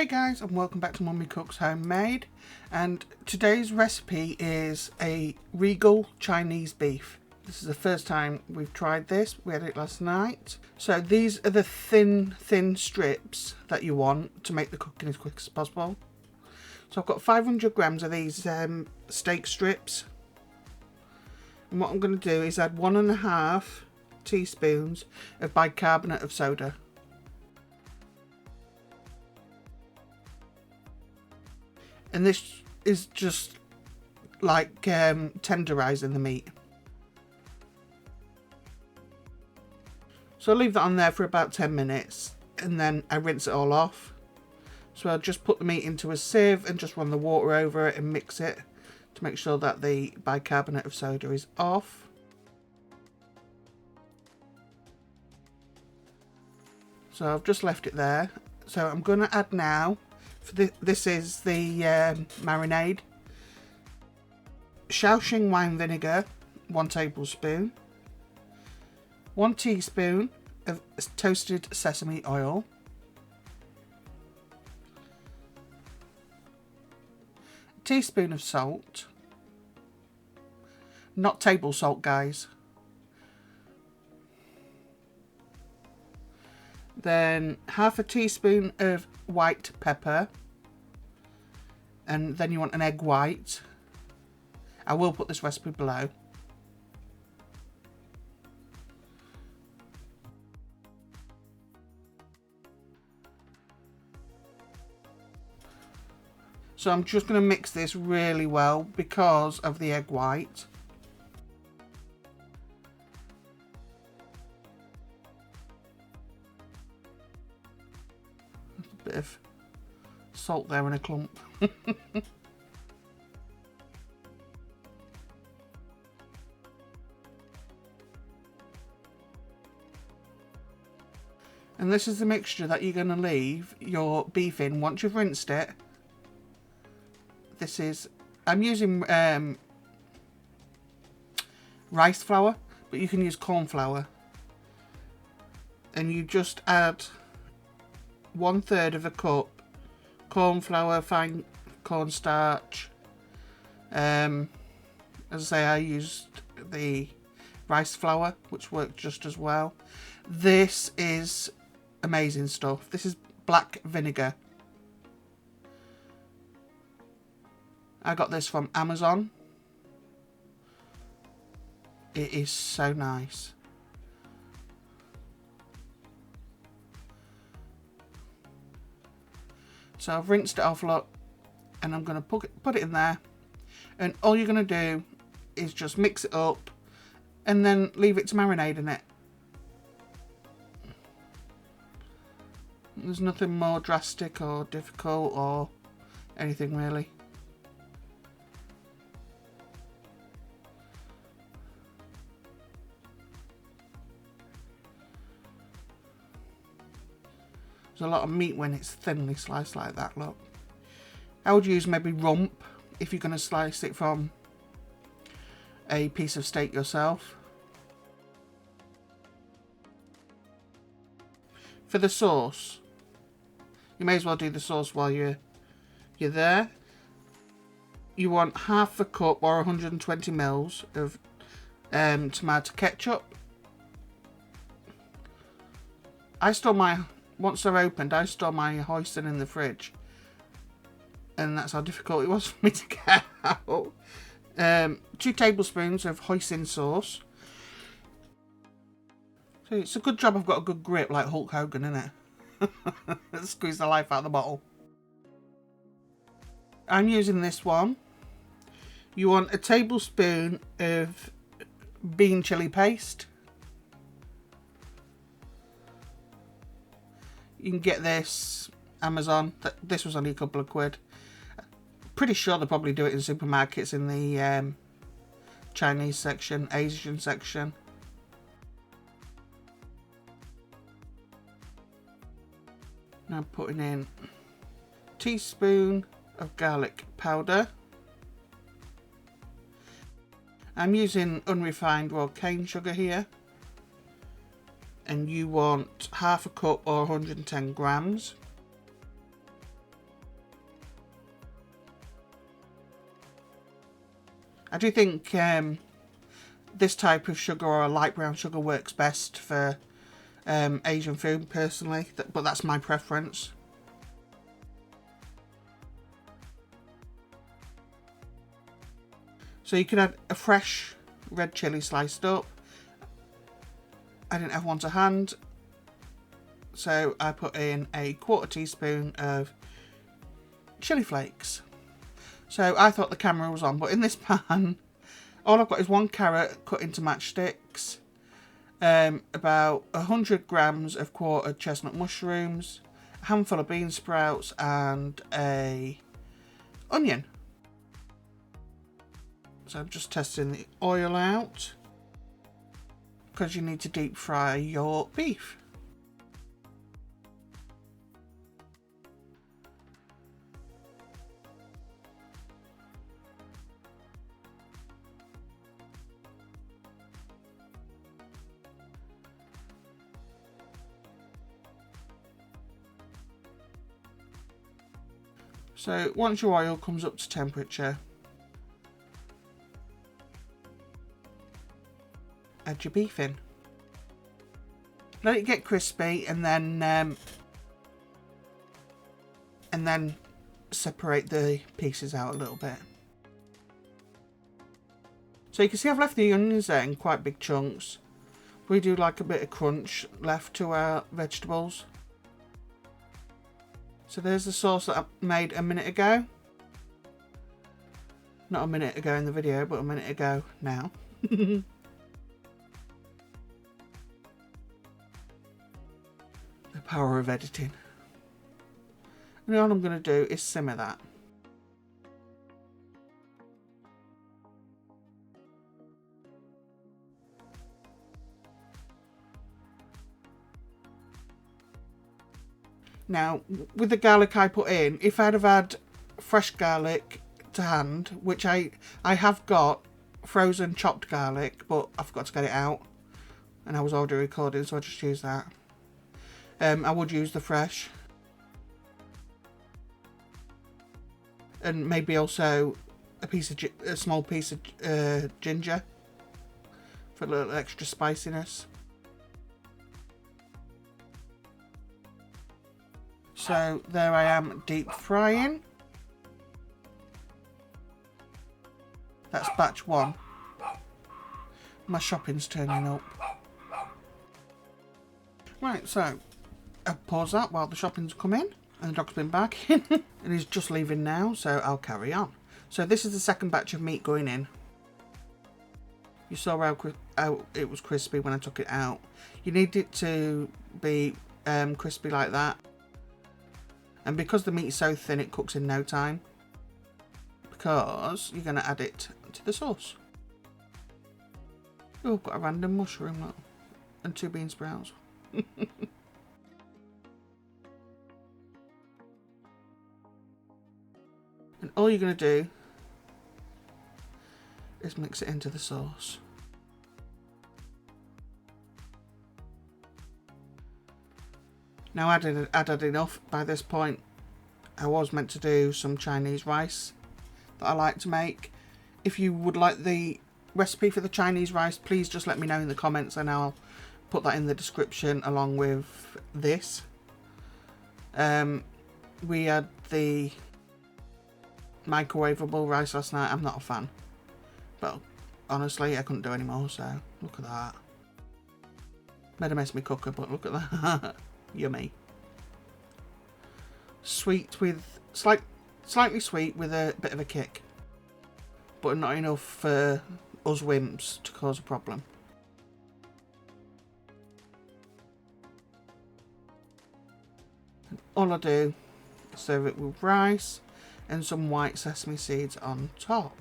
Hey guys, and welcome back to Mummy Cooks Homemade, and today's recipe is a Regal Chinese beef. This is the first time we've tried this. We had it last night. So these are the thin strips that you want to make the cooking as quick as possible. So I've got 500 grams of these steak strips, and what I'm going to do is add 1.5 teaspoons of bicarbonate of soda. And this is just like tenderizing the meat. So I'll leave that on there for about 10 minutes and then I rinse it all off. So I'll just put the meat into a sieve and just run the water over it and mix it to make sure that the bicarbonate of soda is off. So I've just left it there. So I'm going to add now, this is the marinade, Shaoxing wine vinegar, 1 tablespoon, 1 teaspoon of toasted sesame oil, a teaspoon of salt, not table salt guys, then half a teaspoon of white pepper, and then you want an egg white. I will put this recipe below. So I'm just going to mix this really well because of the egg white. A bit of salt there in a clump. And this is the mixture that you're going to leave your beef in once you've rinsed it. This is, I'm using rice flour, but you can use cornflour. And you just add 1/3 of a cup cornflour, fine cornstarch. As I say, I used the rice flour, which worked just as well. This is amazing stuff. This is black vinegar. I got this from Amazon. It is so nice. So I've rinsed it off, look, and I'm going to put it in there. And all you're going to do is just mix it up and then leave it to marinate in it. There's nothing more drastic or difficult or anything really. There's a lot of meat when it's thinly sliced like that, look. I would use maybe rump if you're going to slice it from a piece of steak yourself. For the sauce, you may as well do the sauce while you're there. You want half a cup or 120 mils of tomato ketchup. Once they're opened, I store my hoisin in the fridge, and that's how difficult it was for me to get out. 2 tablespoons of Hoi Sin Sauce. So it's a good job I've got a good grip like Hulk Hogan, isn't it? Squeeze the life out of the bottle. I'm using this one. You want a tablespoon of bean chili paste. You can get this Amazon. This was only a couple of quid. Pretty sure they'll probably do it in supermarkets in the Chinese section, Asian section. Now I'm putting in a teaspoon of garlic powder. I'm using unrefined raw cane sugar here. And you want half a cup or 110 grams. I do think this type of sugar, or a light brown sugar, works best for Asian food personally, but that's my preference. So you can add a fresh red chilli sliced up. I didn't have one to hand, so I put in a 1/4 teaspoon of chili flakes. So I thought the camera was on, but in this pan, all I've got is 1 carrot cut into matchsticks, about 100 grams of quartered chestnut mushrooms, a handful of bean sprouts, and a onion. So I'm just testing the oil out, because you need to deep fry your beef. So once your oil comes up to temperature, add your beef in. Let it get crispy, and then separate the pieces out a little bit. So you can see I've left the onions there in quite big chunks. We do like a bit of crunch left to our vegetables. So there's the sauce that I made a minute ago. Not a minute ago in the video, but a minute ago now. The power of editing. And all I'm going to do is simmer that. Now, with the garlic I put in, if I'd have had fresh garlic to hand, which I have got frozen chopped garlic, but I forgot to get it out, and I was already recording, so I just used that. I would use the fresh. And maybe also a small piece of ginger for a little extra spiciness. So there I am deep frying. That's batch 1. My shopping's turning up. Right, so I'll pause that while the shopping's come in, and the dog's been back in and he's just leaving now, so I'll carry on. So this is the second batch of meat going in. You saw how it was crispy when I took it out. You need it to be crispy like that. And because the meat is so thin, it cooks in no time. Because you're going to add it to the sauce. Oh, I've got a random mushroom, look, and 2 bean sprouts. And all you're going to do is mix it into the sauce. Now I'd had enough by this point. I was meant to do some Chinese rice that I like to make. If you would like the recipe for the Chinese rice, please just let me know in the comments, and I'll put that in the description along with this. We had the microwavable rice last night. I'm not a fan, but honestly I couldn't do any more, so look at that. Made a mess of my cooker, but look at that. Yummy. Sweet with slightly sweet with a bit of a kick, but not enough for us wimps to cause a problem. And all I do is serve it with rice and some white sesame seeds on top.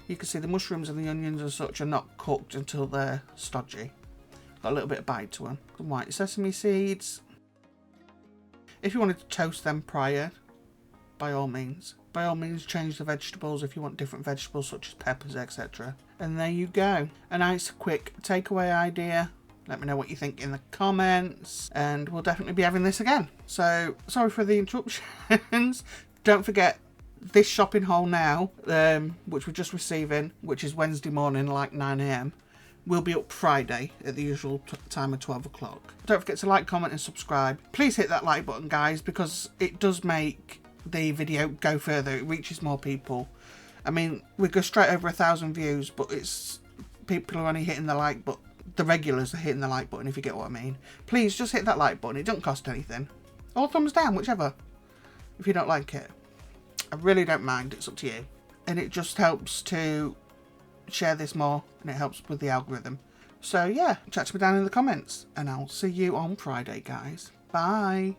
You can see the mushrooms and the onions and such are not cooked until they're stodgy. Got a little bit of bite to them. Some white sesame seeds. If you wanted to toast them prior, by all means change the vegetables if you want different vegetables such as peppers, etc. And there you go. A nice quick takeaway idea. Let me know what you think in the comments, and we'll definitely be having this again. So sorry for the interruptions. Don't forget this shopping haul now, which we're just receiving, which is Wednesday morning, like 9 AM, will be up Friday at the usual time of 12 o'clock. Don't forget to like, comment and subscribe. Please hit that like button, guys, because it does make the video go further. It reaches more people. I mean, we go straight over 1,000 views, but it's people are only hitting the like button. The regulars are hitting the like button, if you get what I mean. Please just hit that like button. It doesn't cost anything. Or thumbs down, whichever, if you don't like it. I really don't mind. It's up to you. And it just helps to share this more, and it helps with the algorithm. So yeah, chat to me down in the comments, and I'll see you on Friday, guys. Bye.